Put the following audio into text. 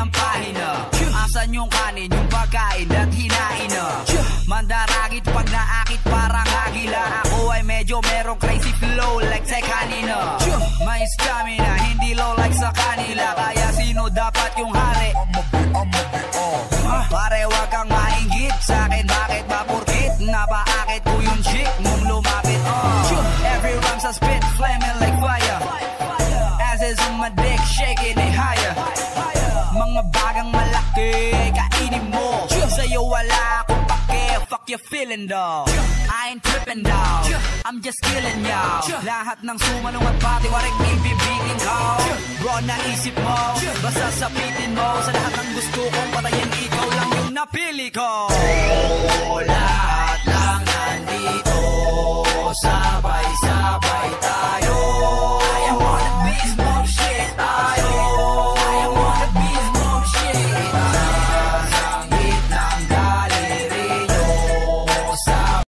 ng pahina. Asan yung kanin, yung pagkain at hinain na? Mandaragit pag naakit parang agila. Ako ay medyo merong crazy flow like sa kanina. May stamina, hindi low like sa kanila. Kaya sino dapat yung hari? Pare wag kang maingit sa akin, bakit ba porkit napaakit ko yung chick mong lumapit? Every rhyme's a spit, flaming like fire. As is on my dick, shaking it higher. Mga bagang malaki, kainin mo. Sa'yo wala akong pake, fuck you feeling dog. I ain't tripping dog, I'm just killing y'all. Lahat ng sumanong at pati waring ibibigin ko. Bro, naisip mo, basta sapitin mo. Sa lahat ng gusto kong patayin, ikaw lang yung napili ko.